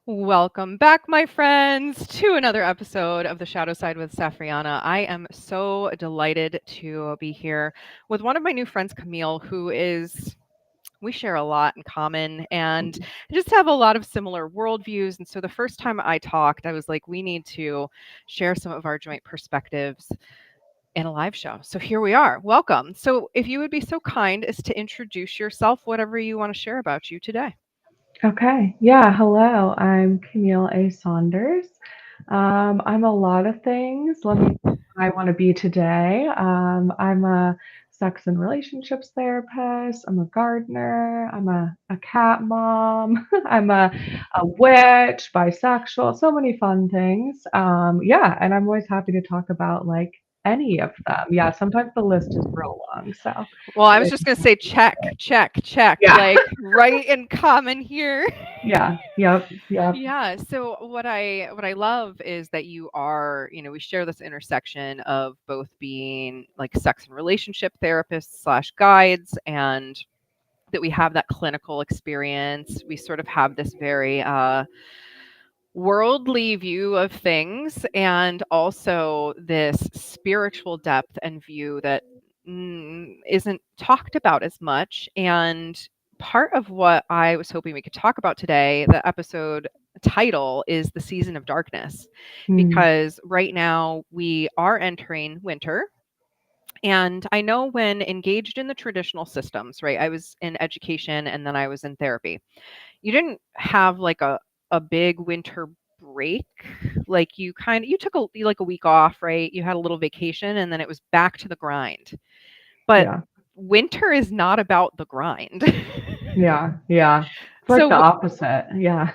Welcome back, my friends, to another episode of The Shadow Side with Safrianna. I am so delighted to be here with one of my new friends, Camille, we share a lot in common and just have a lot of similar worldviews. And so the first time I talked, I was like, we need to share some of our joint perspectives in a live show. So here we are. Welcome. So if you would be so kind as to introduce yourself, whatever you want to share about you today. Okay. Yeah. Hello. I'm Camille A. Saunders. I'm a lot of things. Let me I want to be today. I'm a sex and relationships therapist. I'm a gardener. I'm a cat mom. I'm a witch, bisexual, so many fun things. Yeah. And I'm always happy to talk about like any of them. Yeah. Sometimes the list is real long. So, Well, I but was just going to say check, check, check, yeah. like right in common here. Yeah. Yep. Yep. Yeah, so what I love is that you are, we share this intersection of both being like sex and relationship therapists slash guides and that we have that clinical experience. We sort of have this very worldly view of things and also this spiritual depth and view that isn't talked about as much. And part of what I was hoping we could talk about today, the episode title is The Season of Darkness, Mm, because right now we are entering winter. And I know when engaged in the traditional systems, right? I was in education and then I was in therapy. You didn't have like a big winter break. Like you took like a week off, right? You had a little vacation and then it was back to the grind. But yeah. winter is not about the grind. Yeah, yeah. It's like the So opposite. Yeah.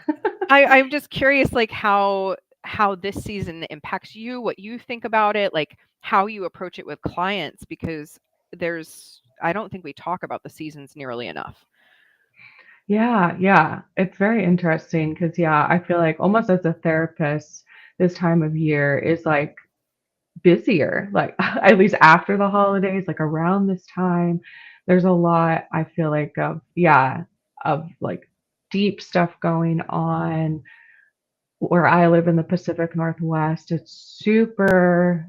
I'm just curious, like how this season impacts you, what you think about it, like how you approach it with clients, because I don't think we talk about the seasons nearly enough. Yeah, yeah. It's very interesting because, yeah, I feel like almost as a therapist, this time of year is like busier, like at least after the holidays, like around this time, there's a lot, I feel like, of, yeah, of like deep stuff going on. Where I live in the Pacific Northwest, it's super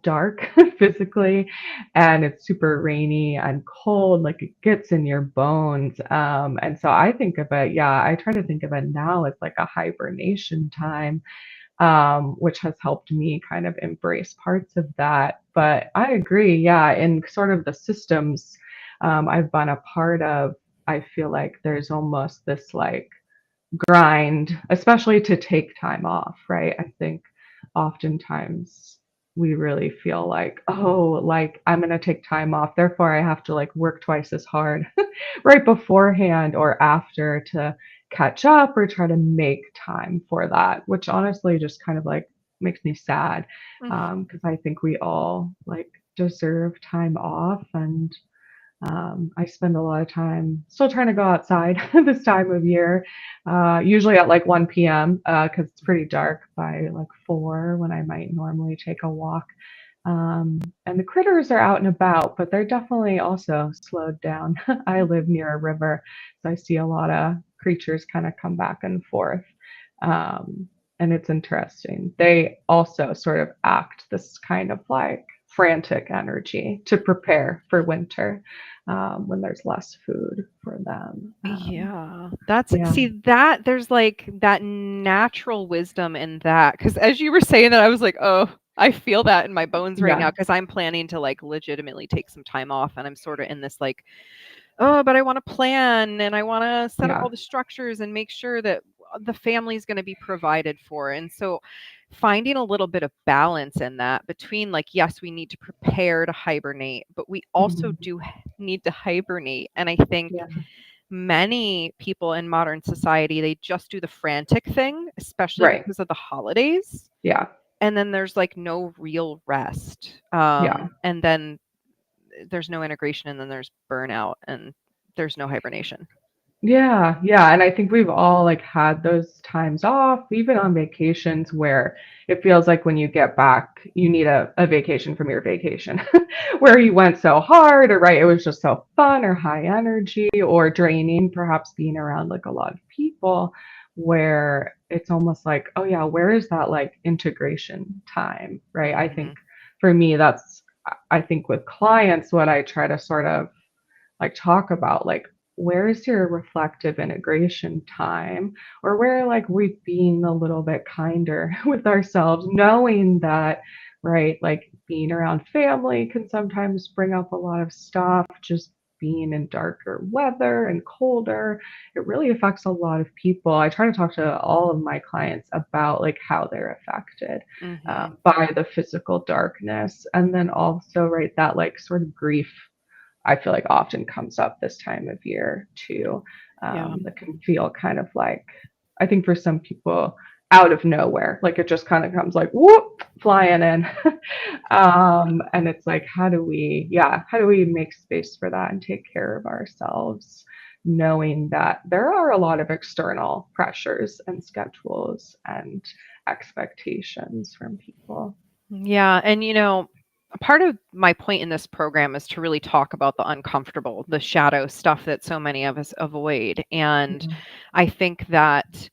dark physically, and it's super rainy and cold. Like it gets in your bones. And so I think of it, yeah, I try to think of it now as like a hibernation time, which has helped me kind of embrace parts of that. But I agree, yeah, in sort of the systems I've been a part of, I feel like there's almost this like grind, especially to take time off, right? I think oftentimes we really feel like, oh, like I'm going to take time off. Therefore, I have to like work twice as hard right beforehand or after to catch up or try to make time for that, which honestly just kind of like makes me sad because I think we all like deserve time off and I spend a lot of time still trying to go outside this time of year, usually at like 1 p.m. Because it's pretty dark by like 4 when I might normally take a walk. And the critters are out and about, but they're definitely also slowed down. I live near a river, so I see a lot of creatures kind of come back and forth. Um, and it's interesting. They also sort of act this kind of like frantic energy to prepare for winter when there's less food for them. Yeah, that's Yeah, see that there's like that natural wisdom in that because as you were saying that, I was like, oh, I feel that in my bones right now yeah, because I'm planning to like legitimately take some time off, and I'm sort of in this like, oh, but I want to plan and I want to set up yeah, all the structures and make sure that the family is going to be provided for. And so finding a little bit of balance in that between like, yes, we need to prepare to hibernate, but we also mhm, do need to hibernate. And I think yeah, many people in modern society, they just do the frantic thing, especially right, because of the holidays. yeah, And then there's like no real rest. yeah. And then there's no integration and then there's burnout and there's no hibernation. Yeah, yeah, and I think we've all like had those times off, even on vacations where it feels like when you get back, you need a vacation from your vacation, where you went so hard, or right, it was just so fun or high energy or draining, perhaps being around like a lot of people, where it's almost like, oh yeah, where is that like integration time, right? I Hmm. think for me, I think with clients, what I try to sort of like talk about like where's your reflective integration time, or where like we're being a little bit kinder with ourselves, knowing that, right, like being around family can sometimes bring up a lot of stuff, just being in darker weather and colder, it really affects a lot of people. I try to talk to all of my clients about like how they're affected Hmm. by the physical darkness, and then also right that like sort of grief I feel like often comes up this time of year too. Yeah. That can feel kind of like, I think for some people, out of nowhere. Like it just kind of comes like whoop, flying in. And it's like, how do we make space for that and take care of ourselves, knowing that there are a lot of external pressures and schedules and expectations from people. Yeah, and a part of my point in this program is to really talk about the uncomfortable, the shadow stuff that so many of us avoid. And Yeah. I think that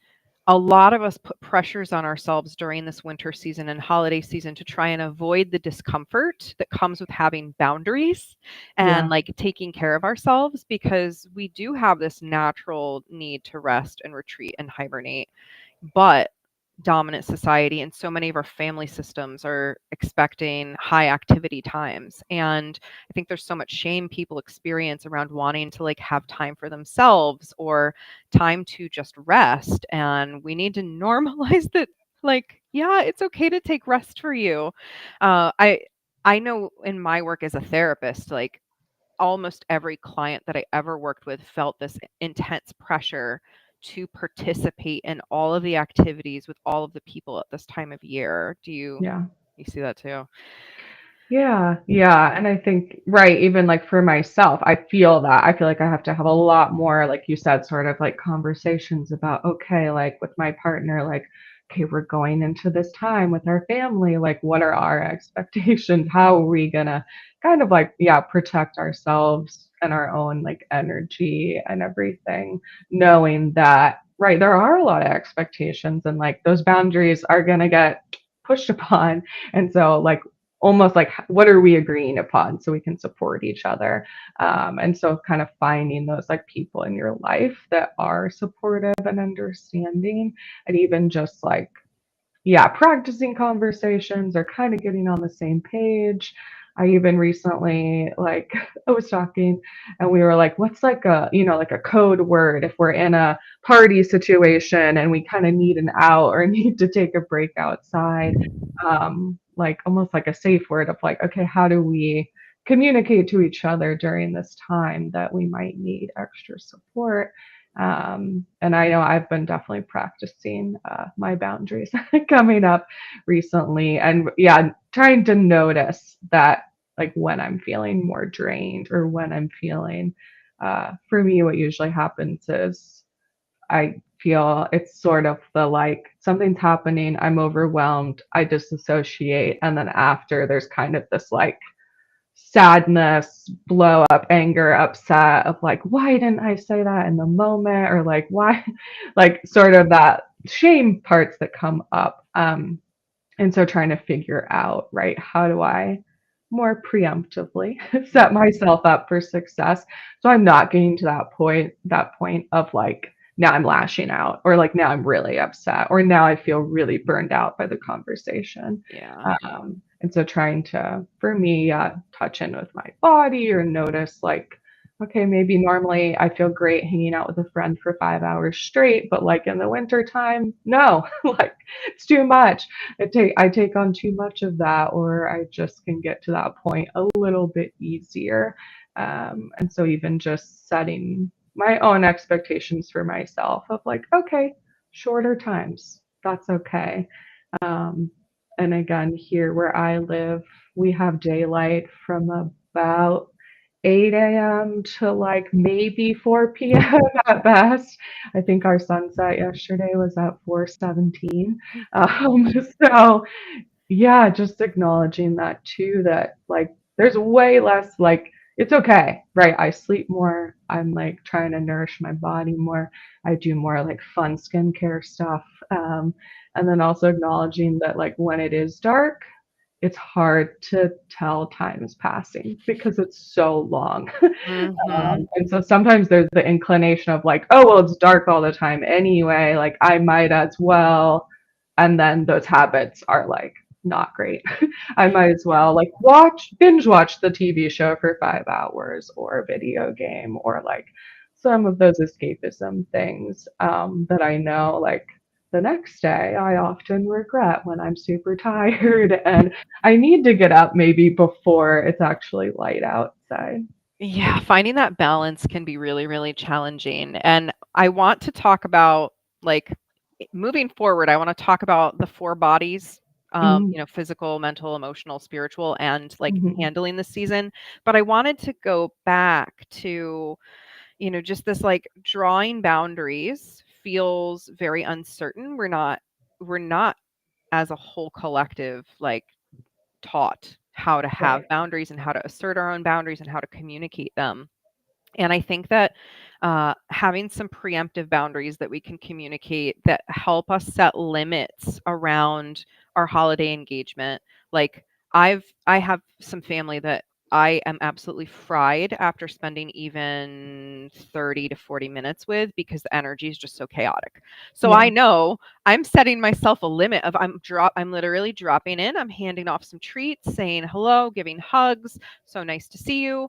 a lot of us put pressures on ourselves during this winter season and holiday season to try and avoid the discomfort that comes with having boundaries and Yeah. like taking care of ourselves, because we do have this natural need to rest and retreat and hibernate. But dominant society and so many of our family systems are expecting high activity times, and I think there's so much shame people experience around wanting to like have time for themselves or time to just rest, and we need to normalize that, like, yeah, it's okay to take rest for you. I know in my work as a therapist, like almost every client that I ever worked with felt this intense pressure to participate in all of the activities with all of the people at this time of year. Do Yeah. you see that too? Yeah, yeah. And I think, right, even like for myself, I feel that. I feel like I have to have a lot more, like you said, sort of like conversations about, okay, like with my partner, like, okay, we're going into this time with our family. Like, what are our expectations? How are we gonna kind of like, yeah, protect ourselves and our own like energy and everything, knowing that, right, there are a lot of expectations and like those boundaries are gonna get pushed upon. And so, like, almost like what are we agreeing upon so we can support each other, and so kind of finding those like people in your life that are supportive and understanding, and even just like, yeah, practicing conversations or kind of getting on the same page. I even recently, like, I was talking and we were like, what's like a, like a code word if we're in a party situation and we kind of need an out or need to take a break outside? Like almost like a safe word of like, okay, how do we communicate to each other during this time that we might need extra support? And I know I've been definitely practicing my boundaries coming up recently. And yeah, trying to notice that, like when I'm feeling more drained or when I'm feeling, for me, what usually happens is I feel it's sort of the like something's happening, I'm overwhelmed, I disassociate. And then after, there's kind of this like sadness, blow up, anger, upset of like, why didn't I say that in the moment? Or like, why, like sort of that shame parts that come up. And so trying to figure out, right, how do I more preemptively set myself up for success so I'm not getting to that point of like, now I'm lashing out, or like now I'm really upset, or now I feel really burned out by the conversation. Yeah. And so trying to, for me, touch in with my body or notice like, okay, maybe normally I feel great hanging out with a friend for 5 hours straight, but like in the winter time, no, like it's too much. I take on too much of that, or I just can get to that point a little bit easier. And so even just setting my own expectations for myself of like, okay, shorter times, that's okay. Um, and again, here where I live, we have daylight from about 8 a.m. to like maybe 4 p.m. at best. I think our sunset yesterday was at 4:17. Oh Um, gosh. so yeah, just acknowledging that too, that like there's way less like it's okay, right? I sleep more. I'm like trying to nourish my body more. I do more like fun skincare stuff. And then also acknowledging that like when it is dark, it's hard to tell time is passing because it's so long. Mm-hmm. And so sometimes there's the inclination of like, oh, well, it's dark all the time anyway. Like I might as well. And then those habits are like not great. I might as Yeah. well like binge watch the TV show for 5 hours or a video game or like some of those escapism things that I know like the next day I often regret when I'm super tired and I need to get up maybe before it's actually light outside. Yeah, finding that balance can be really, really challenging. And I want to talk about like moving forward, I want to talk about the four bodies, Mhm, physical, mental, emotional, spiritual, and like mhm. handling the season. But I wanted to go back to, just this like drawing boundaries feels very uncertain. We're not as a whole collective like taught how to have Right. boundaries and how to assert our own boundaries and how to communicate them. And I think that having some preemptive boundaries that we can communicate that help us set limits around our holiday engagement. Like I have some family that I am absolutely fried after spending even 30 to 40 minutes with because the energy is just so chaotic. So I Yeah. know I'm setting myself a limit of I'm literally dropping in, I'm handing off some treats, saying hello, giving hugs, so nice to see you.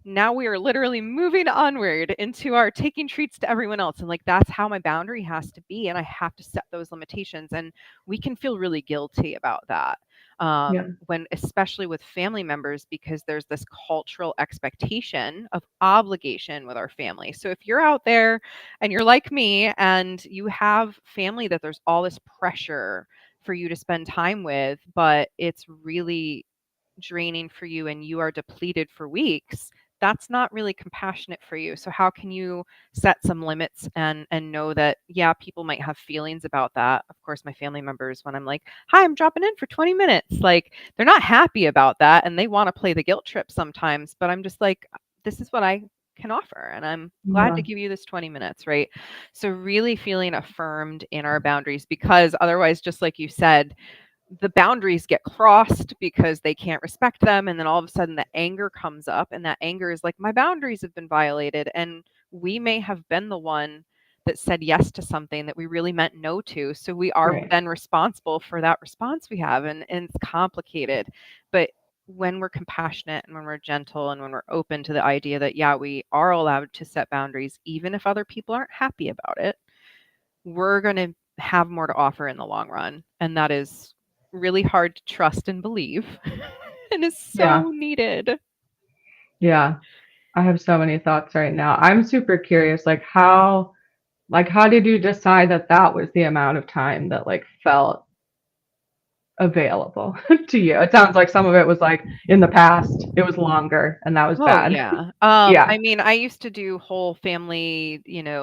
Now we are literally moving onward into our taking treats to everyone else, and like that's how my boundary has to be, and I have to set those limitations, and we can feel really guilty about that, Yeah. when especially with family members, because there's this cultural expectation of obligation with our family. So if you're out there and you're like me and you have family that there's all this pressure for you to spend time with, but it's really draining for you and you are depleted for weeks, that's not really compassionate for you. So how can you set some limits and know that yeah, people might have feelings about that. Of course, my family members, when I'm like, "Hi, I'm dropping in for 20 minutes." Like they're not happy about that and they want to play the guilt trip sometimes, but I'm just like, this is what I can offer and I'm glad to Yeah. give you this 20 minutes, right? So really feeling affirmed in our boundaries, because otherwise, just like you said, the boundaries get crossed because they can't respect them, and then all of a sudden the anger comes up, and that anger is like, my boundaries have been violated, and we may have been the one that said yes to something that we really meant no to, so we are Right. then responsible for that response we have, and it's complicated. But when we're compassionate and when we're gentle and when we're open to the idea that yeah, we are allowed to set boundaries even if other people aren't happy about it, we're going to have more to offer in the long run. And that is really hard to trust and believe and is Yeah. so needed. Yeah. I have so many thoughts right now. I'm super curious, like how did you decide that that was the amount of time that like felt available to you? It sounds like some of it was like in the past, it was longer and that was Oh, bad. yeah. Yeah. I mean, I used to do whole family,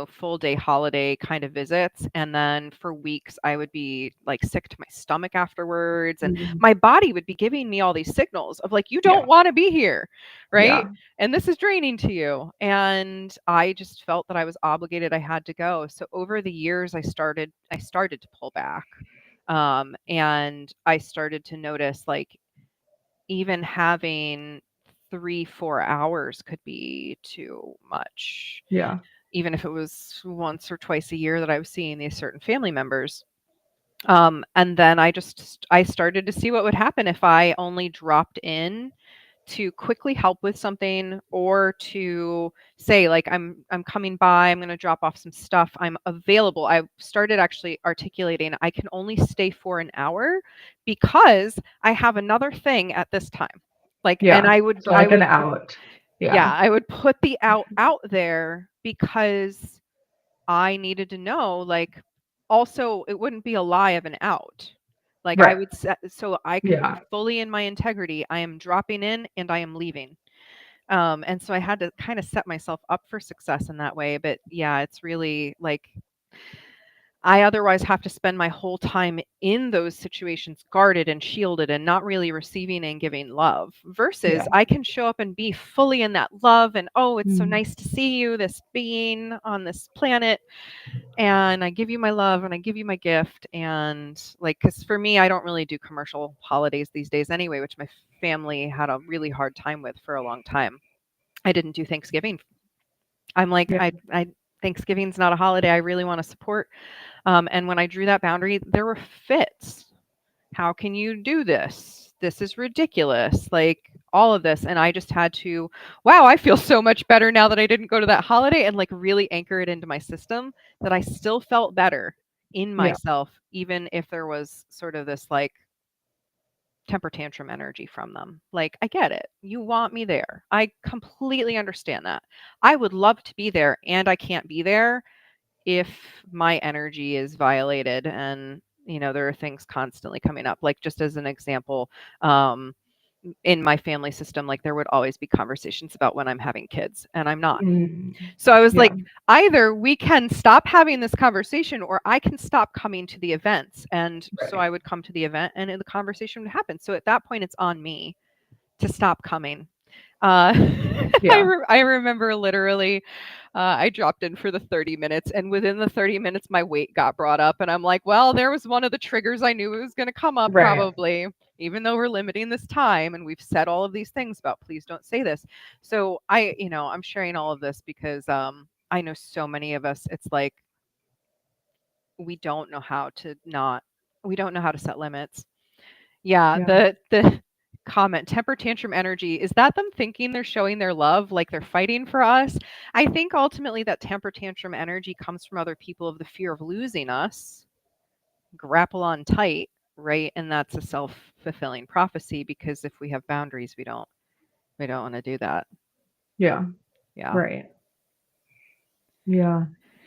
full day holiday kind of visits. And then for weeks, I would be like sick to my stomach afterwards. And Mhm. my body would be giving me all these signals of like, you don't Yeah. want to be here. Right. Yeah. And this is draining to you. And I just felt that I was obligated. I had to go. So over the years, I started to pull back. And I started to notice like, even having 3, 4 hours could be too much, Yeah. even if it was once or twice a year that I was seeing these certain family members. And then I started to see what would happen if I only dropped in to quickly help with something or to say like I'm coming by, I'm going to drop off some stuff, I'm available. I started actually articulating I can only stay for an hour because I have another thing at this time. Like, and Yeah. I would So I like an would out. yeah, Yeah. I would put the out there because I needed to know, like, also, it wouldn't be a lie of an out. Like, I Right. would set so I could be Yeah. fully in my integrity. I am dropping in and I am leaving. And so I had to kind of set myself up for success in that way. But yeah, it's really like I otherwise have to spend my whole time in those situations guarded and shielded and not really receiving and giving love, Yeah. versus I can show up and be fully in that love and, oh, it's so Mm. nice to see you, this being on this planet. And I give you my love and I give you my gift. And like, because for me, I don't really do commercial holidays these days anyway, which my family had a really hard time with for a long time. I didn't do Thanksgiving. I'm like, Yeah. I Thanksgiving's not a holiday I really want to support. And when I drew that boundary, there were fits. How can you do this? This is ridiculous. Like all of this. And I just had to, wow, I feel so much better now that I didn't go to that holiday, and like really anchor it into my system that I still felt better in Yeah. myself, even if there was sort of this like temper tantrum energy from them. Like, I get it. You want me there. I completely understand that. I would love to be there, and I can't be there if my energy is violated, and there are things constantly coming up. Like, just as an example, um in my family system, like there would always be conversations about when I'm having kids and I'm not. Mm. So I was Yeah. like, either we can stop having this conversation or I can stop coming to the events. And so Right. I would come to the event and the conversation would happen. So at that point it's on me to stop coming. Uh, Yeah. I remember literally, I dropped in for the 30 minutes, and within the 30 minutes, my weight got brought up. And I'm like, well, there was one of the triggers I knew it was going to come up Right. probably, even though we're limiting this time and we've said all of these things about please don't say this. So I'm sharing all of this because I know so many of us, it's like we don't know how to not, we don't know how to set limits. Yeah, Yeah. the comment, temper tantrum energy, is that them thinking they're showing their love, like they're fighting for us? I think ultimately that temper tantrum energy comes from other people of the fear of losing us, grapple on tight, right? And that's a self-fulfilling prophecy, because if we have boundaries, we don't want to do that. Yeah. Yeah. Right. Yeah.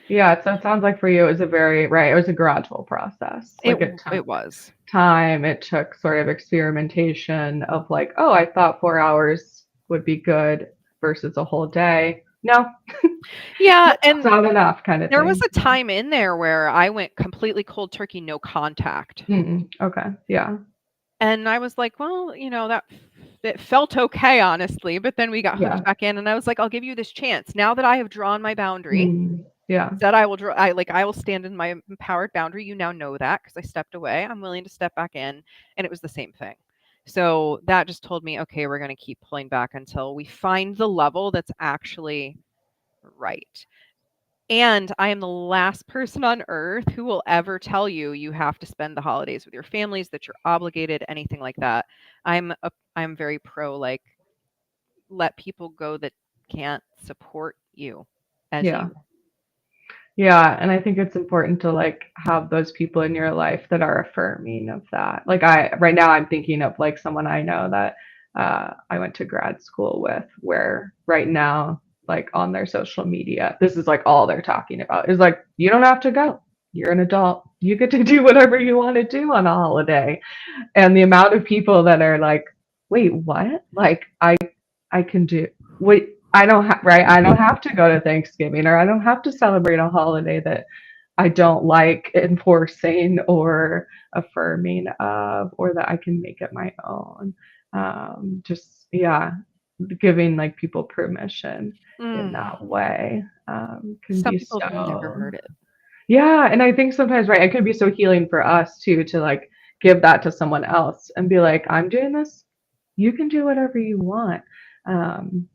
Yeah. So it sounds like for you, it was a very, right, it was a gradual process. It Like it took it was. time, it took sort of experimentation of like, oh, I thought 4 hours would be good versus a whole day. No, Yeah, that's and not enough kind of there was thing. a time in there where I went completely cold turkey, no contact. Mm, okay. Yeah. And I was like, "Well, that it felt okay, honestly," but then we got hooked Yeah. back in, and I was like, "I'll give you this chance. Now that I have drawn my boundary, Mm, yeah. said I will stand in my empowered boundary. You now know that because I stepped away. I'm willing to step back in." And it was the same thing. So that just told me, okay, we're gonna keep pulling back until we find the level that's actually right. And I am the last person on earth who will ever tell you you have to spend the holidays with your families, that you're obligated, anything like that. I'm very pro, like, let people go that can't support you as Yeah. you. Yeah, and I think it's important to like have those people in your life that are affirming of that. Like I right now I'm thinking of like someone I know that I went to grad school with, where right now like on their social media, this is like all they're talking about is like, you don't have to go. You're an adult. You get to do whatever you want to do on a holiday. And the amount of people that are like, wait, what? Like I can do wait I don't have right, I don't have to go to Thanksgiving, or I don't have to celebrate a holiday that I don't like enforcing or affirming of, or that I can make it my own. Just yeah, giving like people permission in Mm, that way can some be people have never so heard it. yeah, and I think sometimes, right, it could be so healing for us too to like give that to someone else and be like, I'm doing this, you can do whatever you want. Um,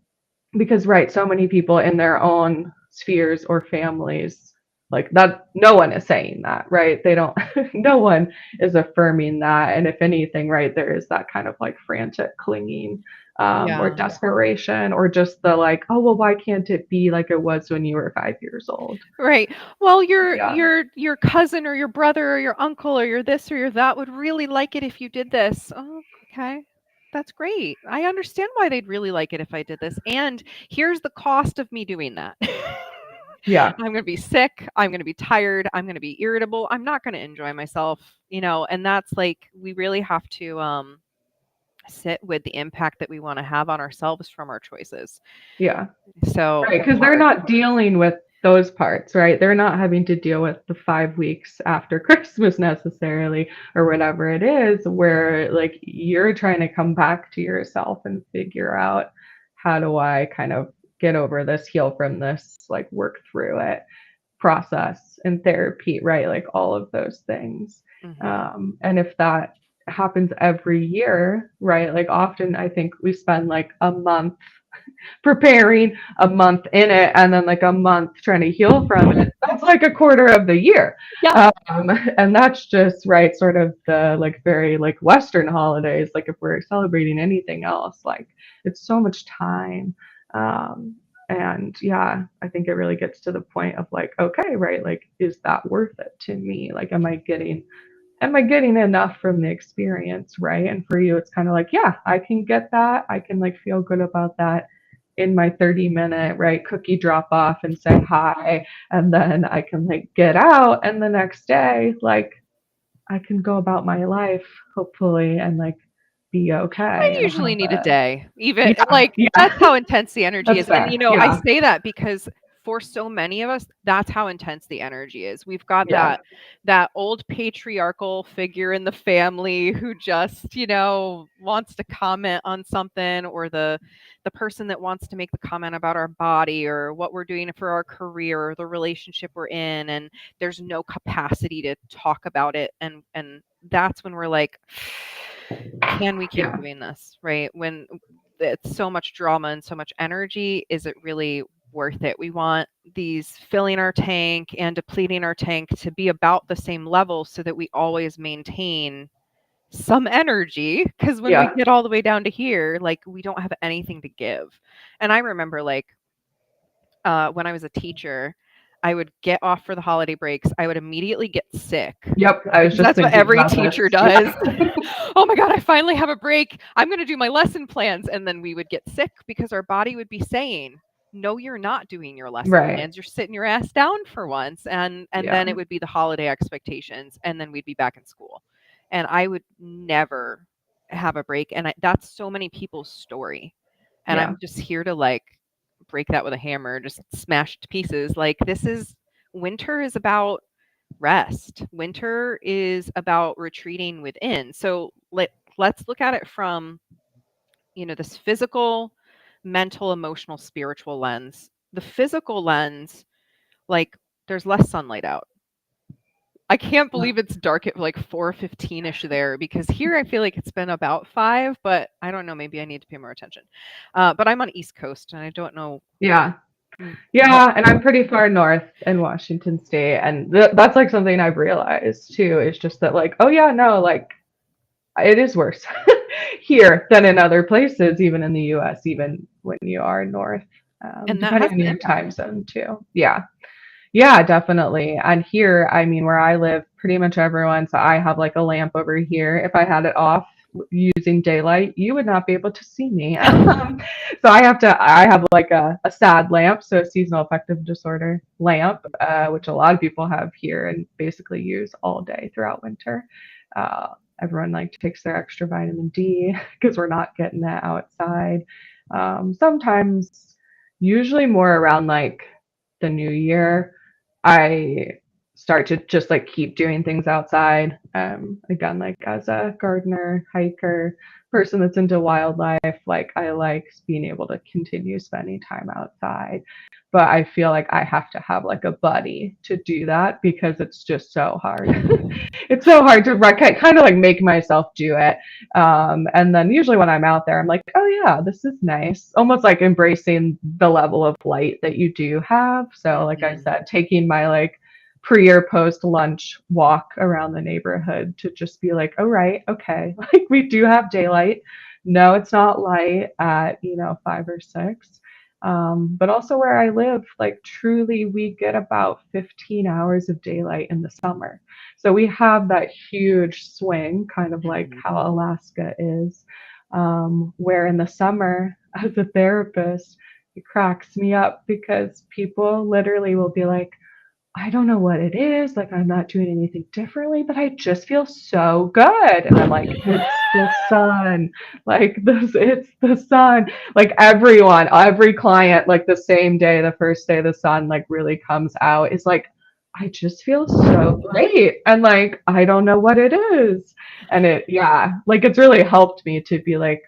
because right, so many people in their own spheres or families, like that, no one is saying that, right? They don't, no one is affirming that. And if anything, right, there is that kind of like frantic clinging or Yeah. desperation, or just the like, oh, well, why can't it be like it was when you were 5 years old? Right. Well, your Yeah. your your cousin or your brother or your uncle or your this or your that would really like it if you did this. Oh, okay. That's great. I understand why they'd really like it if I did this. And here's the cost of me doing that. Yeah. I'm going to be sick. I'm going to be tired. I'm going to be irritable. I'm not going to enjoy myself, and that's like we really have to sit with the impact that we want to have on ourselves from our choices. Yeah. So Right, because they're hard. not dealing with those parts, right? They're not having to deal with the 5 weeks after Christmas necessarily, or whatever it is, where like you're trying to come back to yourself and figure out how do I kind of get over this, heal from this, like work through it, process and therapy, right? Like all of those things. Hmm. And if that happens every year, right? Like often I think we spend like a month preparing, a month in it, and then like a month trying to heal from it. That's like a quarter of the year. Yeah. And that's just right, sort of the like very like Western holidays. Like if we're celebrating anything else, like it's so much time. Um, and yeah, I think it really gets to the point of like, okay, right, like is that worth it to me? Like, am I getting enough from the experience, right? And for you, it's kind of like, yeah, I can get that. I can like feel good about that in my 30-minute, right, cookie drop off and say hi. And then I can like get out. And the next day, like, I can go about my life, hopefully, and like be I okay and usually have need a a, day. Even yeah, like yeah, that's how intense the energy that's is. And fair. I Yeah, say that because for so many of us, that's how intense the energy is. We've got yeah, that old patriarchal figure in the family who just, wants to comment on something, or the person that wants to make the comment about our body or what we're doing for our career or the relationship we're in, and there's no capacity to talk about it, and that's when we're like, can we keep yeah, doing this, right? When it's so much drama and so much energy, is it really worth it? We want these filling our tank and depleting our tank to be about the same level so that we always maintain some energy, because when we yeah. get all the way down to here, like we don't have anything to give. And I remember like when I was a teacher, I would get off for the holiday breaks. I would immediately get sick Yep. I was because just that's what thinking every about teacher this. does. Yeah. Oh my God, I finally have a break. I'm going to do my lesson plans. And then we would get sick because our body would be saying, no, you're not doing your lesson Right. plans. You're sitting your ass down for once. And Yeah. then it would be the holiday expectations. And then we'd be back in school. And I would never have a break. And that's so many people's story. And Yeah. I'm just here to like break that with a hammer, just smash it to pieces. Like winter is about rest. Winter is about retreating within. So let's look at it from, this physical, mental, emotional, spiritual lens. The physical lens, like there's less sunlight out. I can't Yeah. believe it's dark at like 4:15ish there, because here I feel like it's been about 5, but I don't know, maybe I need to pay more attention. But I'm on East Coast and I don't know Yeah. what. Yeah, and I'm pretty far north in Washington State, and that's like something I've realized too. Is just that like, oh yeah, no, like it is worse here than in other places, even in the U.S., even when you are north, And that depending has on an your impact. time zone too. Yeah, yeah, definitely. And here, I mean, where I live, pretty much everyone. So I have like a lamp over here. If I had it off using daylight, you would not be able to see me. So I have like a SAD lamp, so a seasonal affective disorder lamp, which a lot of people have here and basically use all day throughout winter. Uh, Everyone like takes their extra vitamin D because we're not getting that outside. Sometimes, usually more around like the new year, I start to just like keep doing things outside. Again, like as a gardener, hiker, person that's into wildlife, like I like being able to continue spending time outside. But I feel like I have to have like a buddy to do that because it's just so hard. It's so hard to kind of like make myself do it. And then usually when I'm out there, I'm like, oh yeah, this is nice. Almost like embracing the level of light that you do have. So, like I Mhm. said, taking my like pre or post lunch walk around the neighborhood to just be like, oh, right, okay, like we do have daylight. No, it's not light at, 5 or 6. But also where I live, like truly, we get about 15 hours of daylight in the summer. So we have that huge swing, kind of like Mhm. how Alaska is, where in the summer, as a therapist, it cracks me up because people literally will be like, I don't know what it is. Like, I'm not doing anything differently, but I just feel so good. And I'm like, it's the sun. Like, it's the sun. Like, every client, like, the same day, the first day the sun, like, really comes out, is like, I just feel so great. And, like, I don't know what it is. And yeah, like, it's really helped me to be like,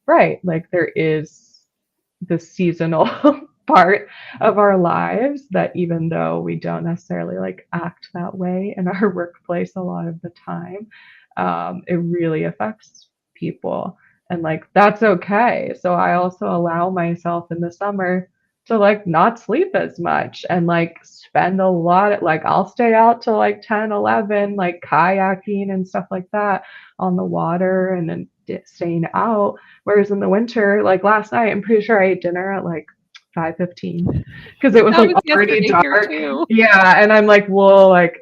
right, like, there is the seasonal part of our lives that even though we don't necessarily like act that way in our workplace a lot of the time, it really affects people. And like, that's okay. So I also allow myself in the summer to like not sleep as much and like spend a lot, like I'll stay out till like 10, 11, like kayaking and stuff like that on the water and then staying out. Whereas in the winter, like last night, I'm pretty sure I ate dinner at like 5:15 because it was That like was already yesterday here dark. too. Yeah, and I'm like, well, like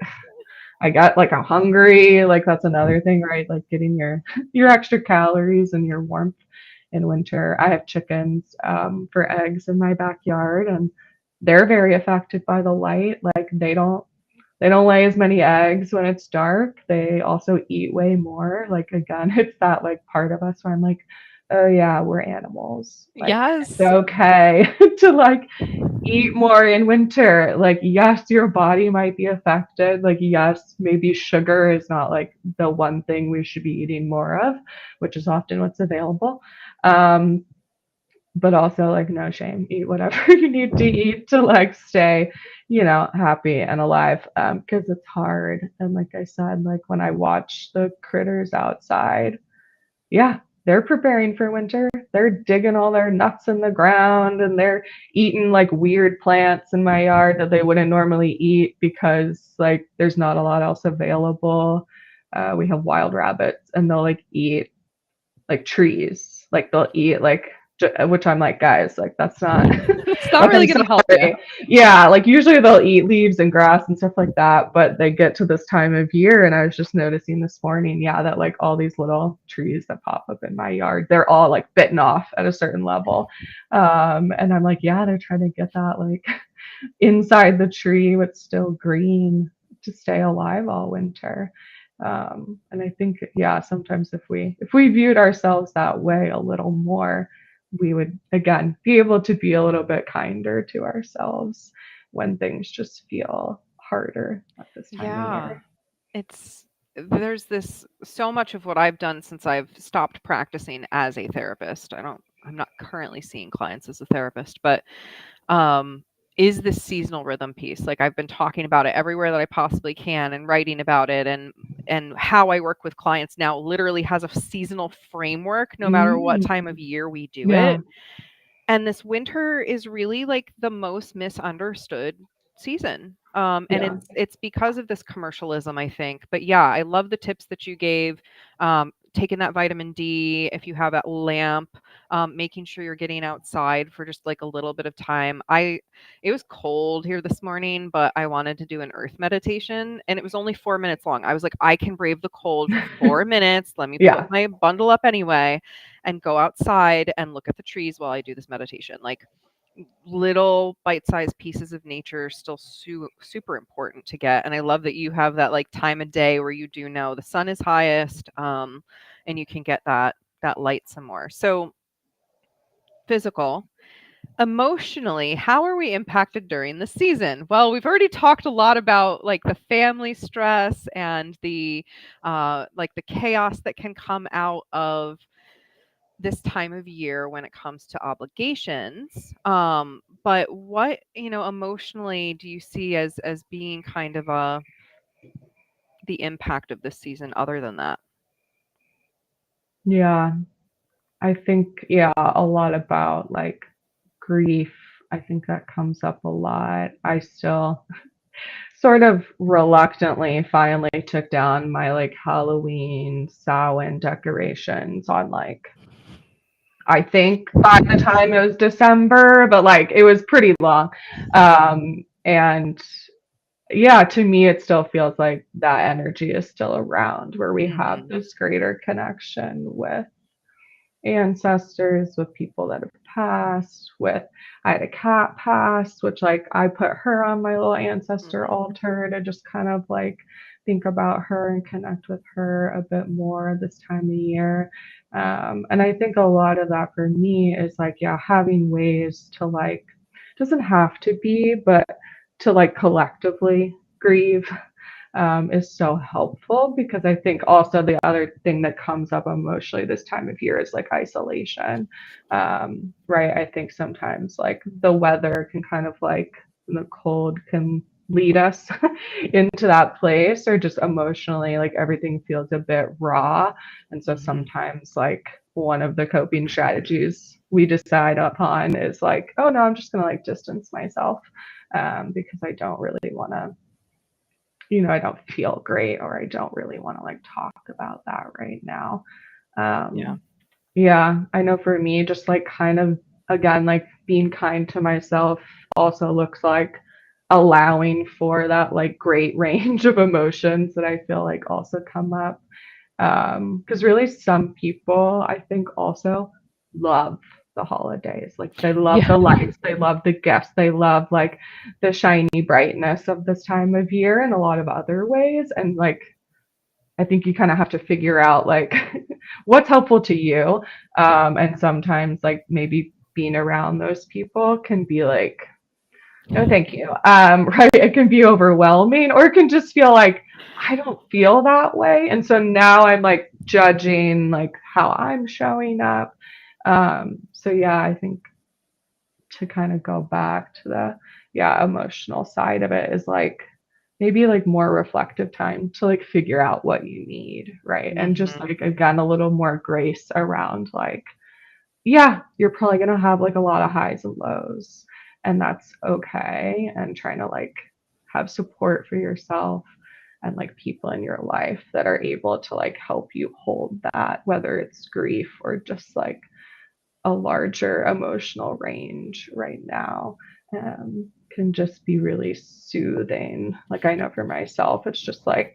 I got like I'm hungry. Like that's another thing, right? Like getting your extra calories and your warmth in winter. I have chickens for eggs in my backyard, and they're very affected by the light. Like they don't lay as many eggs when it's dark. They also eat way more. Like again, it's that like part of us where I'm like, oh yeah, we're animals. Like it's Yes. okay to like eat more in winter. Like yes, your body might be affected. Like yes, maybe sugar is not like the one thing we should be eating more of, which is often what's available. Um, but also like no shame, eat whatever you need to eat to like stay, happy and alive, because it's hard. And like I said, like when I watch the critters outside, yeah, they're preparing for winter. They're digging all their nuts in the ground and they're eating like weird plants in my yard that they wouldn't normally eat because like there's not a lot else available. We have wild rabbits and they'll like eat like trees. Like they'll eat like which I'm like, guys, like that's not It's not like I'm really going to help you. sorry. Yeah, like usually they'll eat leaves and grass and stuff like that, but they get to this time of year and I was just noticing this morning, yeah, that like all these little trees that pop up in my yard, they're all like bitten off at a certain level. And I'm like, yeah, they're trying to get that like inside the tree what's still green to stay alive all winter. And I think, yeah, sometimes if we viewed ourselves that way a little more, we would again be able to be a little bit kinder to ourselves when things just feel harder at this time of Yeah. year. There's this so much of what I've done since I've stopped practicing as a therapist. I'm not currently seeing clients as a therapist, but um, is this seasonal rhythm piece. Like I've been talking about it everywhere that I possibly can and writing about it and how I work with clients now literally has a seasonal framework no matter what Mm, time of year we do yeah, it. And this winter is really like the most misunderstood season. And yeah, it's because of this commercialism, I think. But yeah, I love the tips that you gave. Taking that vitamin D, if you have that lamp, making sure you're getting outside for just like a little bit of time. It was cold here this morning, but I wanted to do an earth meditation, and it was only 4 minutes long. I was like, I can brave the cold for 4 minutes. Let me put yeah, my bundle up anyway and go outside and look at the trees while I do this meditation. Like little bite-sized pieces of nature still super important to get. And I love that you have that like time of day where you do know the sun is highest, and you can get that light some more. So physical. Emotionally, how are we impacted during the season? Well, we've already talked a lot about like the family stress and the like the chaos that can come out of this time of year when it comes to obligations. But what, emotionally do you see as being kind of the impact of this season other than that? yeah. I think, yeah, a lot about like grief. I think that comes up a lot. I still sort of reluctantly finally took down my like Halloween Samhain decorations on like I think by the time it was December, but like it was pretty long. And yeah, to me it still feels like that energy is still around where we have Mhm. this greater connection with ancestors, with people that have passed, with I had a cat pass, which like I put her on my little ancestor Mhm. altar to just kind of like think about her and connect with her a bit more this time of year. And I think a lot of that for me is like, yeah, having ways to like, doesn't have to be, but to like collectively grieve is so helpful, because I think also the other thing that comes up emotionally this time of year is like isolation, right? I think sometimes like the weather can kind of like the cold can lead us into that place, or just emotionally like everything feels a bit raw. And so Mhm. sometimes like one of the coping strategies we decide upon is like, oh no, I'm just gonna like distance myself, because I don't really want to, I don't feel great, or I don't really want to like talk about that right now. Yeah. Um, yeah, I know for me, just like kind of again, like being kind to myself also looks like allowing for that like great range of emotions that I feel like also come up. Because really, some people I think also love the holidays. Like they love Yeah. the lights, they love the gifts, they love like the shiny brightness of this time of year in a lot of other ways. And like I think you kind of have to figure out like what's helpful to you. Yeah. And sometimes like maybe being around those people can be like, no, thank you. Right. It can be overwhelming, or it can just feel like I don't feel that way. And so now I'm like judging like how I'm showing up. So yeah, I think to kind of go back to the, yeah, emotional side of it is like maybe like more reflective time to like figure out what you need. Right. And just Mhm. like, again, a little more grace around like, yeah, you're probably going to have like a lot of highs and lows, and that's okay. And trying to like have support for yourself and like people in your life that are able to like help you hold that, whether it's grief or just like a larger emotional range right now, can just be really soothing. Like I know for myself, it's just like,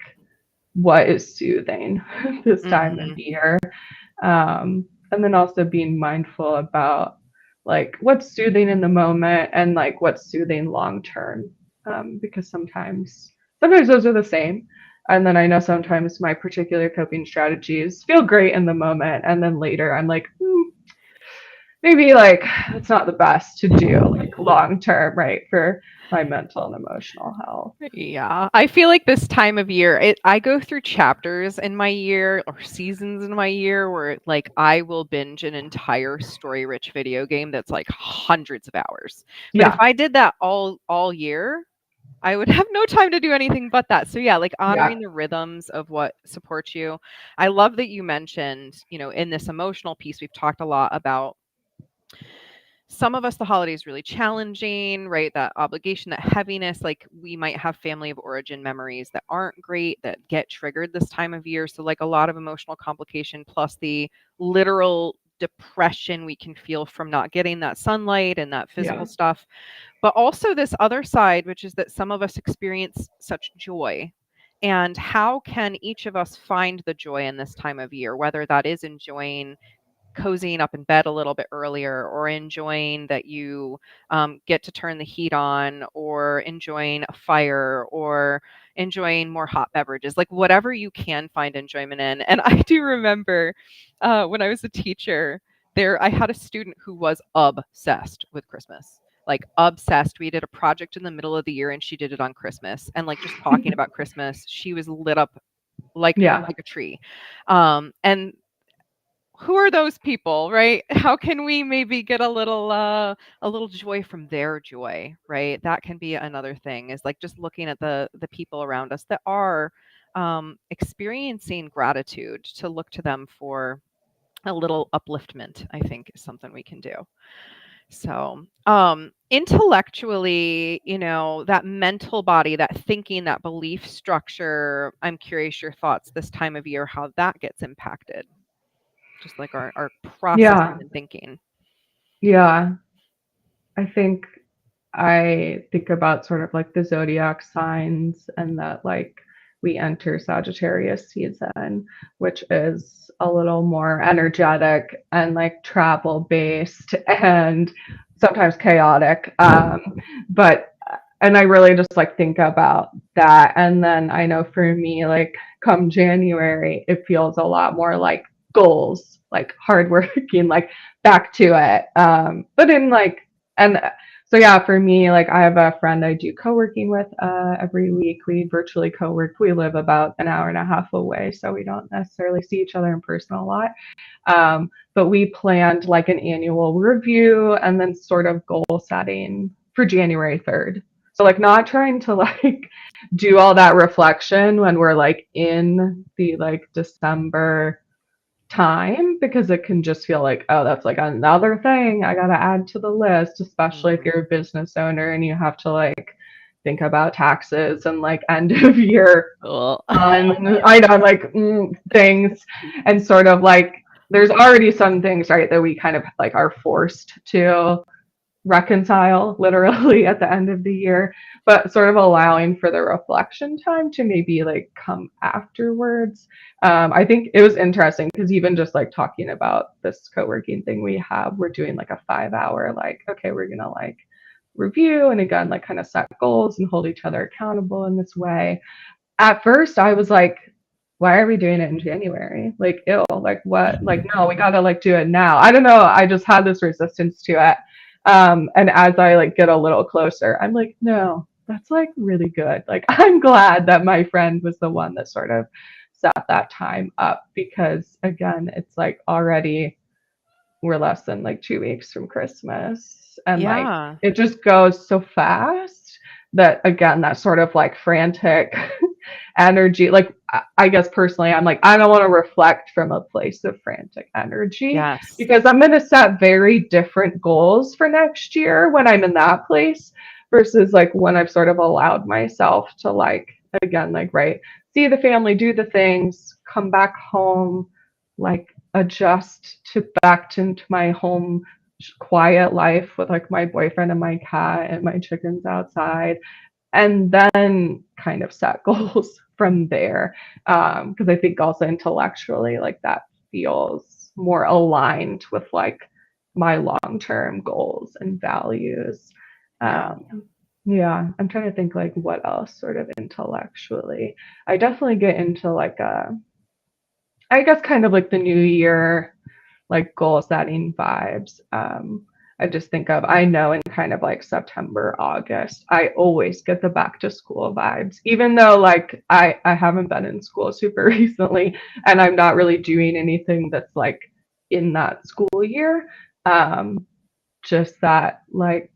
what is soothing this time of Mhm. year? And then also being mindful about like what's soothing in the moment and like what's soothing long term, because sometimes those are the same. And then I know sometimes my particular coping strategies feel great in the moment, and then later I'm like, maybe like it's not the best to do like long term, right, for my mental and emotional health. Yeah, I feel like this time of year, I go through chapters in my year or seasons in my year where like I will binge an entire story-rich video game that's like hundreds of hours. But if Yeah, I did that all year, I would have no time to do anything but that. So yeah, like yeah, honoring the rhythms of what supports you. I love that you mentioned, in this emotional piece, we've talked a lot about some of us the holiday is really challenging, right? That obligation, that heaviness, like we might have family of origin memories that aren't great that get triggered this time of year. So like a lot of emotional complication plus the literal depression we can feel from not getting that sunlight and that physical yeah, stuff. But also this other side, which is that some of us experience such joy. And how can each of us find the joy in this time of year, whether that is enjoying cozying up in bed a little bit earlier, or enjoying that you get to turn the heat on, or enjoying a fire, or enjoying more hot beverages, like whatever you can find enjoyment in. And I do remember when I was a teacher there, I had a student who was obsessed with Christmas. Like obsessed. We did a project in the middle of the year and she did it on Christmas. And like just talking about Christmas, she was lit up yeah, like a tree. And who are those people, right? How can we maybe get a little joy from their joy, right? That can be another thing, is like just looking at the people around us that are experiencing gratitude, to look to them for a little upliftment, I think is something we can do. So, intellectually, that mental body, that thinking, that belief structure, I'm curious your thoughts this time of year, how that gets impacted, just like our processing yeah, and thinking. yeah. I think I think about sort of like the zodiac signs, and that like we enter Sagittarius season, which is a little more energetic and like travel based and sometimes chaotic. But and I really just like think about that. And then I know for me, like come January, it feels a lot more like goals, like hardworking, like back to it. But in like, and so yeah, for me, like I have a friend I do co-working with every week. We virtually co-work. We live about an hour and a half away, so we don't necessarily see each other in person a lot. But we planned like an annual review and then sort of goal setting for January 3rd. So like not trying to like do all that reflection when we're like in the like December time because it can just feel like, oh, that's like another thing I got to add to the list, especially if Mhm. you're a business owner and you have to like think about taxes and like end of year Ugh. I know like things and sort of like there's already some things right that we kind of like are forced to reconcile literally at the end of the year, but sort of allowing for the reflection time to maybe like come afterwards. I think it was interesting because even just like talking about this co-working thing we have, we're doing like a 5 hour, like, okay, we're gonna like review and again, like kind of set goals and hold each other accountable in this way. At first, I was like, why are we doing it in January? Like, ew, like what? Like, no, we gotta like do it now. I don't know. I just had this resistance to it. And as I like get a little closer, I'm like, no, that's like really good. Like, I'm glad that my friend was the one that sort of set that time up because again, it's like already we're less than like 2 weeks from Christmas. And like Yeah. it just goes so fast that again, that sort of like frantic energy. Like I guess personally, I'm like, I don't want to reflect from a place of frantic energy Yes. because I'm going to set very different goals for next year when I'm in that place versus like when I've sort of allowed myself to like, again, like, right, see the family, do the things, come back home, like adjust to back to my home quiet life with like my boyfriend and my cat and my chickens outside and then kind of set goals from there. Because I think also intellectually, like that feels more aligned with like my long term goals and values. Yeah. Yeah, I'm trying to think like what else sort of intellectually. I definitely get into like I guess kind of like the new year like goal setting vibes. I just think of, I know in kind of like September, August, I always get the back to school vibes, even though like I haven't been in school super recently and I'm not really doing anything that's like in that school year. Um, just that like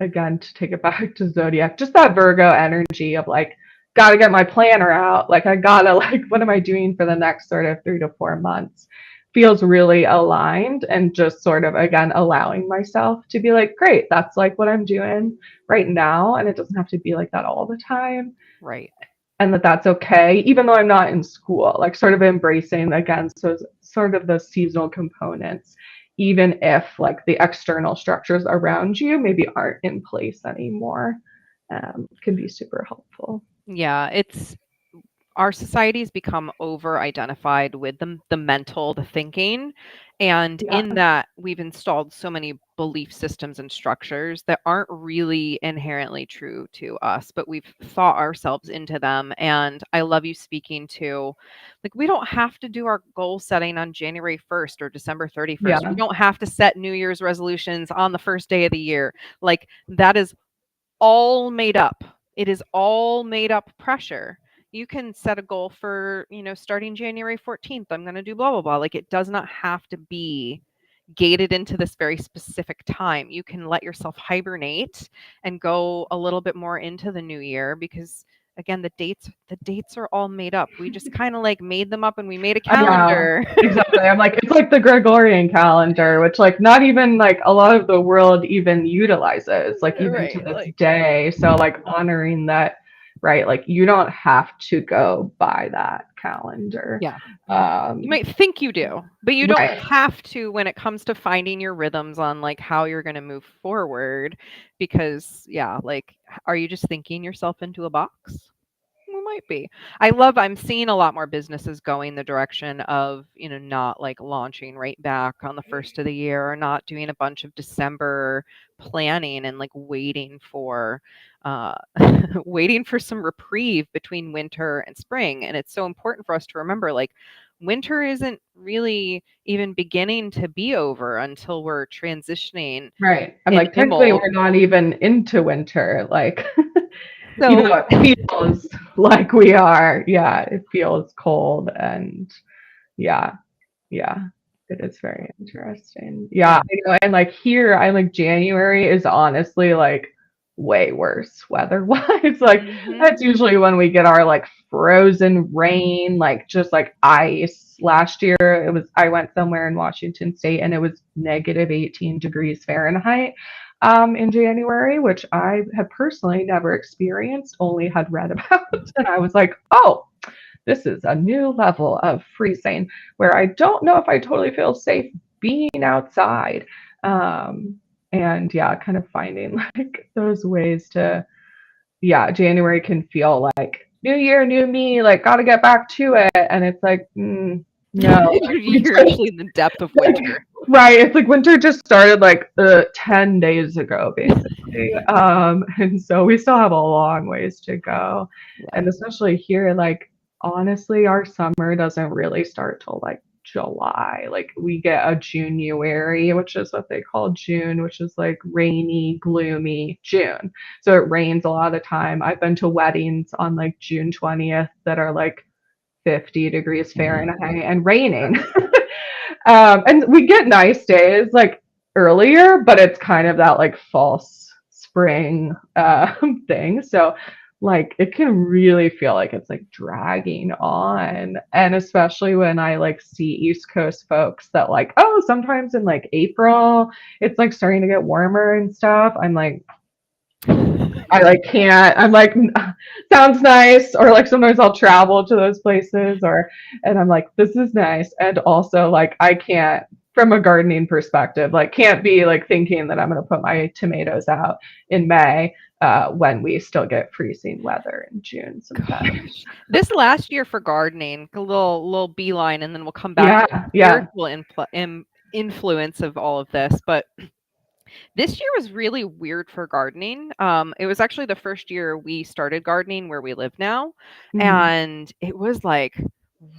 again to take it back to zodiac, just that Virgo energy of like gotta get my planner out, like I gotta like what am I doing for the next sort of 3 to 4 months feels really aligned and just sort of again allowing myself to be like great, that's like what I'm doing right now and it doesn't have to be like that all the time Right. and that that's okay even though I'm not in school, like sort of embracing again so sort of the seasonal components even if like the external structures around you maybe aren't in place anymore, can be super helpful. Yeah. It's our society's become over identified with the mental, the thinking. And Yeah, in that, we've installed so many belief systems and structures that aren't really inherently true to us, but we've thought ourselves into them. And I love you speaking to like, we don't have to do our goal setting on January 1st or December 31st. We yeah, don't have to set New Year's resolutions on the first day of the year. Like, that is all made up. It is all made up pressure. You can set a goal for, starting January 14th. I'm going to do blah, blah, blah. Like it does not have to be gated into this very specific time. You can let yourself hibernate and go a little bit more into the new year because again, the dates are all made up. We just kind of like made them up and we made a I know. calendar. Exactly. I'm like, it's like the Gregorian calendar, which like not even like a lot of the world even utilizes, like even to Right. this Like, day. So like honoring that, right? Like you don't have to go by that calendar. yeah. You Um, might think you do, but you don't right. have to when it comes to finding your rhythms on like how you're going to move forward because yeah, like are you just thinking yourself into a box? Well, might be. I'm seeing a lot more businesses going the direction of, not like launching right back on the first of the year, or not doing a bunch of December planning and like waiting for uh waiting for some reprieve between winter and spring. And it's so important for us to remember, like, winter isn't really even beginning to be over until we're transitioning Right. I'm in like, technically, Immel. we're not even into winter. Like, even So though it feels like we are. Yeah, it feels cold. And yeah, yeah, it is very interesting. Yeah, yeah. I know. And like here, I like January is honestly like way worse weather-wise. Like Mhm. that's usually when we get our like frozen rain, like just like ice. Last year, it was I went somewhere in Washington State and it was negative 18 degrees Fahrenheit in January, which I have personally never experienced, only had read about. And I was like, oh, this is a new level of freezing where I don't know if I totally feel safe being outside. Um, and yeah, kind of finding like those ways to, yeah, January can feel like new year, new me, like got to get back to it. And it's like, no, like, we You're just, actually in the depth of like, winter. right. It's like winter just started like 10 days ago, basically. And so we still have a long ways to go. Yeah. And especially here, like, honestly, our summer doesn't really start till like July. Like, we get a January, which is what they call June, which is like rainy, gloomy June. So it rains a lot of the time. I've been to weddings on like June 20th that are like 50 degrees Fahrenheit and raining. And we get nice days like earlier, but it's kind of that like false spring thing. So like it can really feel like it's like dragging on. And especially when I like see East Coast folks that like, oh, sometimes in like April, it's like starting to get warmer and stuff. I'm like, I like can't. I'm like, sounds nice. Or like sometimes I'll travel to those places and I'm like, this is nice. And also like I can't from a gardening perspective, like can't be like thinking that I'm gonna put my tomatoes out in May when we still get freezing weather in June sometimes. Gosh. This last year for gardening, a little beeline, and then we'll come back to the Yeah, yeah. spiritual influence of all of this. But this year was really weird for gardening. It was actually the first year we started gardening where we live now, Hmm. and it was like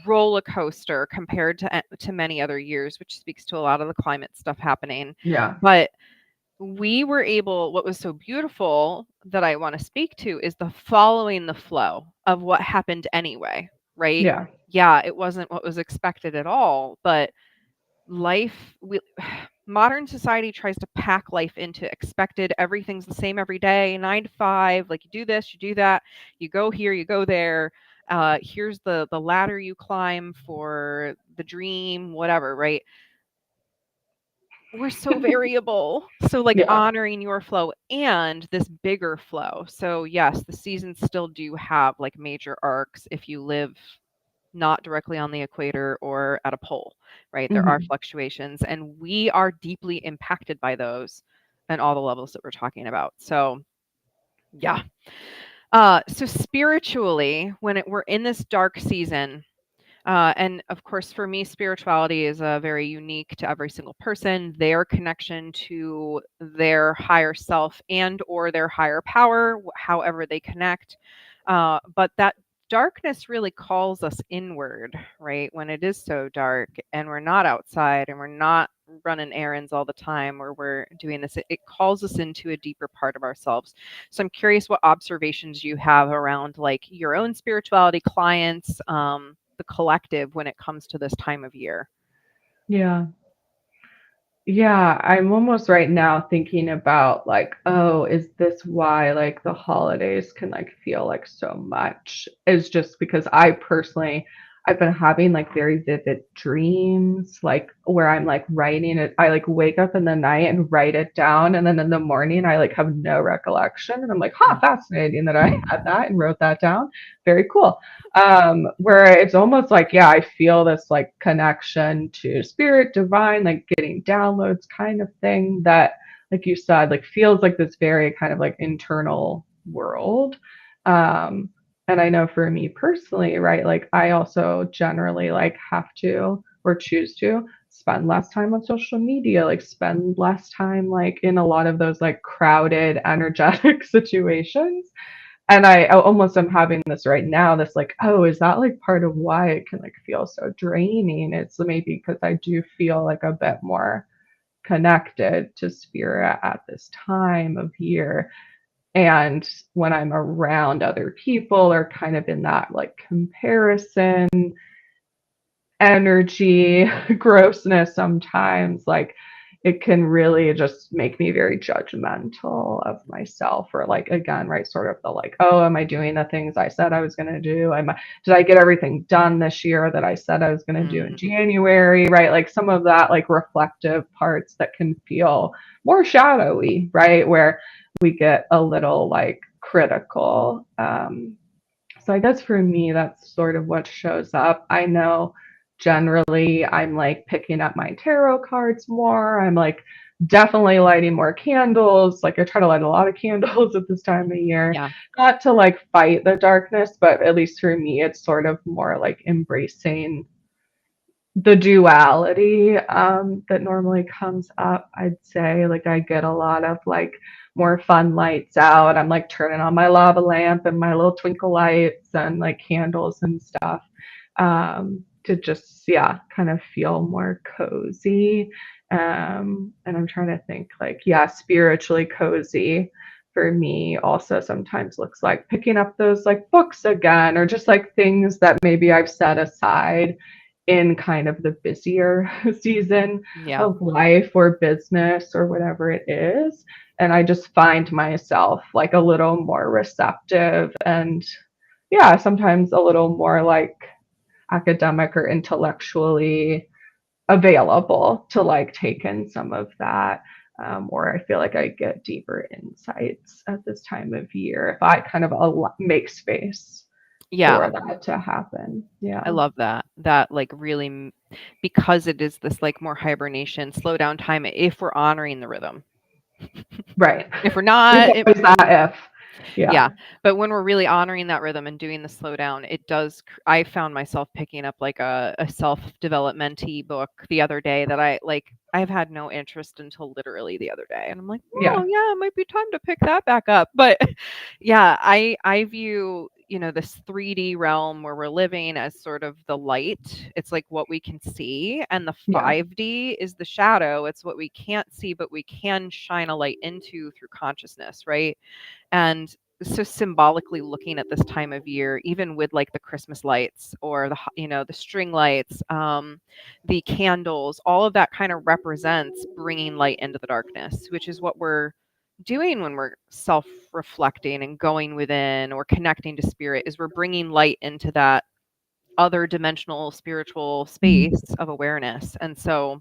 roller coaster compared to many other years, which speaks to a lot of the climate stuff happening. Yeah, But we were able, what was so beautiful that I want to speak to is the following the flow of what happened anyway, right? yeah. Yeah, it wasn't what was expected at all, but life we modern society tries to pack life into expected, everything's the same every day, 9 to 5, like you do this, you do that, you go here, you go there. Here's the ladder you climb for the dream, whatever, right? We're so variable. So, like, Yeah. honoring your flow and this bigger flow. So, yes, the seasons still do have like major arcs if you live not directly on the equator or at a pole, right? There are Hmm. fluctuations, and we are deeply impacted by those and all the levels that we're talking about. So, yeah. So spiritually, we're in this dark season, and of course, for me, spirituality is very unique to every single person. Their connection to their higher self and or their higher power, however they connect. But that darkness really calls us inward, right? When it is so dark and we're not outside and we're not running errands all the time or we're doing this, it calls us into a deeper part of ourselves. So I'm curious what observations you have around like your own spirituality, clients, the collective when it comes to this time of year. Yeah. Yeah, I'm almost right now thinking about like, oh, is this why like the holidays can like feel like so much? Is just because I personally I've been having like very vivid dreams, like where I'm like writing it. I like wake up in the night and write it down, and then in the morning I like have no recollection, and I'm like, huh, fascinating that I had that and wrote that down. Very cool. Where it's almost like, yeah, I feel this like connection to spirit, divine, like getting downloads kind of thing that, like you said, like feels like this very kind of like internal world. Um, And I know for me personally, right, like I also generally like have to or choose to spend less time on social media, like spend less time like in a lot of those like crowded, energetic situations. And I almost am having this right now, this like, oh, is that like part of why it can like feel so draining? It's maybe because I do feel like a bit more connected to spirit at this time of year. And when I'm around other people or kind of in that like comparison energy, grossness sometimes, like it can really just make me very judgmental of myself or like again, right, sort of the like, oh, am I doing the things I said I was going to do? Did I get everything done this year that I said I was going to do in Mm, January, right? Like some of that like reflective parts that can feel more shadowy, right? Where we get a little like critical. So I guess for me, that's sort of what shows up. I know generally I'm like picking up my tarot cards more. I'm like definitely lighting more candles. Like I try to light a lot of candles at this time of year, yeah. not to like fight the darkness, but at least for me, it's sort of more like embracing the duality that normally comes up. I'd say like I get a lot of like more fun lights out. I'm like turning on my lava lamp and my little twinkle lights and like candles and stuff to just yeah kind of feel more cozy. And I'm trying to think like yeah spiritually cozy for me also sometimes looks like picking up those like books again or just like things that maybe I've set aside in kind of the busier season Yeah. of life or business or whatever it is. And I just find myself like a little more receptive and, yeah, sometimes a little more like academic or intellectually available to like take in some of that. Or I feel like I get deeper insights at this time of year if I kind of make space Yeah. for that to happen. I Yeah. love that. That like really because it is this like more hibernation, slow down time if we're honoring the rhythm. Right. If we're There's not, always that if. yeah, Yeah. but when we're really honoring that rhythm and doing the slowdown, it does I found myself picking up, like, a self-development-y book the other day that I've had no interest until literally the other day, and I'm like, "Oh, Yeah. yeah, it might be time to pick that back up," but, yeah, I view, this 3D realm where we're living as sort of the light. It's, like, what we can see, and the Yeah. 5D is the shadow. It's what we can't see, but we can shine a light into through consciousness, right? And so symbolically looking at this time of year, even with like the Christmas lights or the string lights, the candles, all of that kind of represents bringing light into the darkness, which is what we're doing when we're self-reflecting and going within or connecting to spirit, is we're bringing light into that other dimensional spiritual space of awareness. And so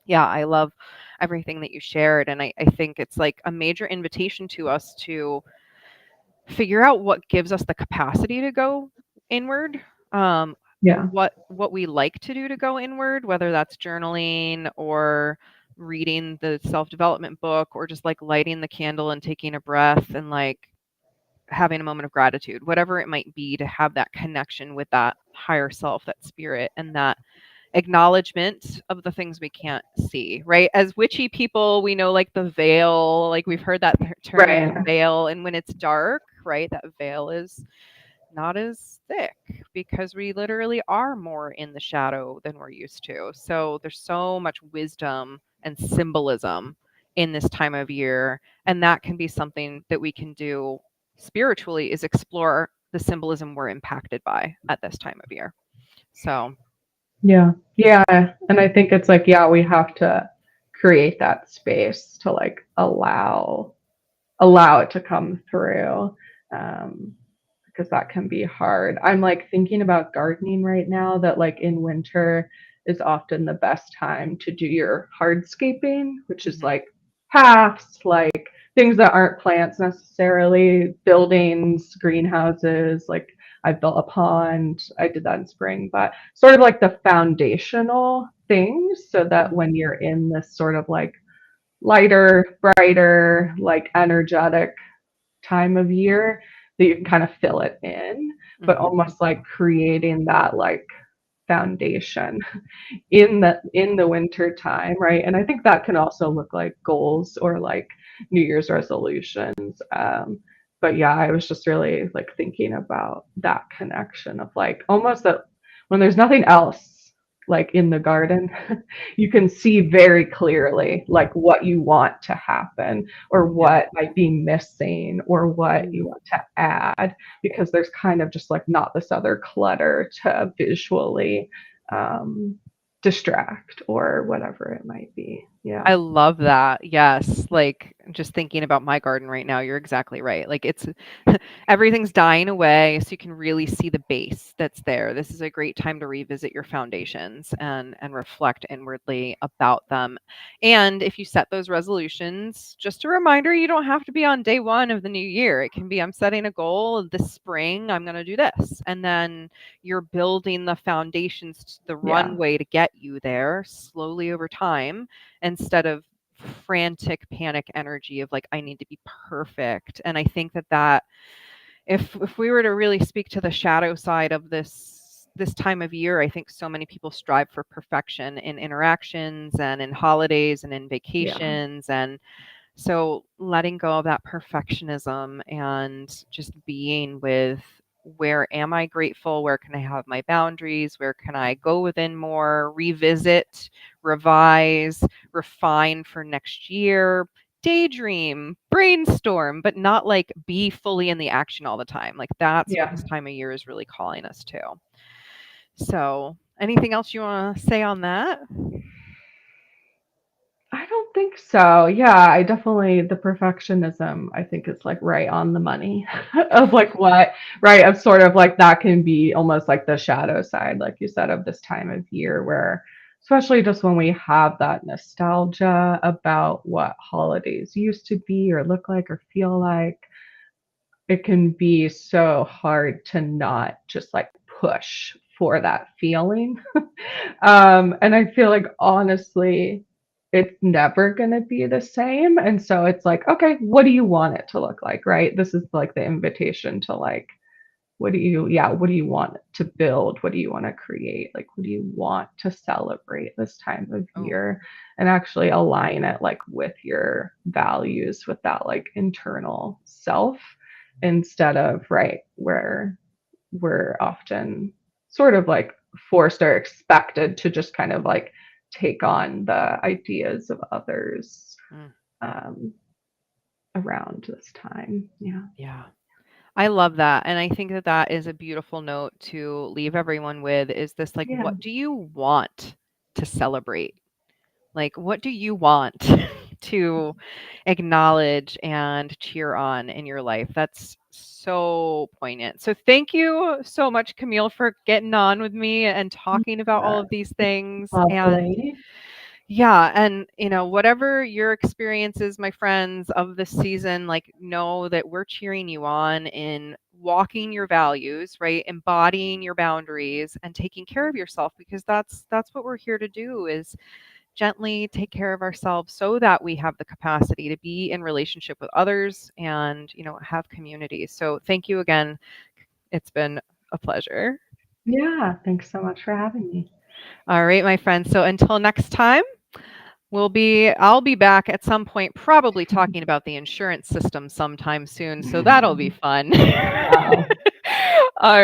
yeah, I love everything that you shared. And I think it's like a major invitation to us to figure out what gives us the capacity to go inward, Yeah. what we like to do to go inward, whether that's journaling or reading the self-development book or just like lighting the candle and taking a breath and like having a moment of gratitude, whatever it might be, to have that connection with that higher self, that spirit, and that acknowledgement of the things we can't see, right? As witchy people, we know like the veil, like we've heard that term, the Right. veil, and when it's dark, right, that veil is not as thick because we literally are more in the shadow than we're used to. So there's so much wisdom and symbolism in this time of year, and that can be something that we can do spiritually, is explore the symbolism we're impacted by at this time of year. So Yeah. Yeah. And I think it's like, yeah, we have to create that space to like allow it to come through. Um, because that can be hard. I'm like thinking about gardening right now that like in winter is often the best time to do your hardscaping, which is mhm. like paths, like things that aren't plants necessarily, buildings, greenhouses, like I built a pond. I did that in spring, but sort of like the foundational things so that when you're in this sort of like lighter, brighter, like energetic time of year that you can kind of fill it in, but Mhm. almost like creating that like foundation in the winter time, right? And I think that can also look like goals or like New Year's resolutions. But yeah, I was just really like thinking about that connection of like almost that when there's nothing else like in the garden, you can see very clearly like what you want to happen or Yeah. what might be missing or what you Mm. want to add, because there's kind of just like not this other clutter to visually um, distract or whatever it might be. Yeah. I love that. Yes. Like just thinking about my garden right now, you're exactly right. Like it's everything's dying away so you can really see the base that's there. This is a great time to revisit your foundations and reflect inwardly about them. And if you set those resolutions, just a reminder, you don't have to be on day 1 of the new year. It can be I'm setting a goal this spring, I'm going to do this. And then you're building the foundations, the Yeah. runway to get you there slowly over time instead of frantic panic energy of like I need to be perfect. And I think that if we were to really speak to the shadow side of this time of year, I think so many people strive for perfection in interactions and in holidays and in Yeah. vacations. And so letting go of that perfectionism and just being with where am I grateful? Where can I have my boundaries? Where can I go within more, revisit, revise, refine for next year, daydream, brainstorm, but not like be fully in the action all the time. Like that's what Yeah. this time of year is really calling us to. So, anything else you want to say on that? I don't think so. Yeah, I definitely the perfectionism I think is like right on the money of like what right of sort of like that can be almost like the shadow side, like you said, of this time of year where especially just when we have that nostalgia about what holidays used to be or look like or feel like, it can be so hard to not just like push for that feeling. And I feel like honestly, it's never going to be the same. And so it's like, okay, what do you want it to look like? Right. This is like the invitation to like, what do you want to build? What do you want to create? Like, what do you want to celebrate this time of Oh, year? And actually align it like with your values, with that like internal self instead of, right, where we're often sort of like forced or expected to just kind of like take on the ideas of others mm, um, around this time. Yeah. yeah. I love that, and I think that is a beautiful note to leave everyone with is this, like, Yeah. what do you want to celebrate? Like, what do you want to acknowledge and cheer on in your life? That's so poignant. So thank you so much, Camille, for getting on with me and talking about all Uh, of these things, and lovely. yeah, and whatever your experiences, my friends, of this season, like know that we're cheering you on in walking your values, right? Embodying your boundaries and taking care of yourself because that's what we're here to do is gently take care of ourselves so that we have the capacity to be in relationship with others and, have community. So thank you again. It's been a pleasure. Yeah. Thanks so much for having me. All right, my friends. So until next time, I'll be back at some point, probably talking about the insurance system sometime soon. So that'll be fun. Wow. All right.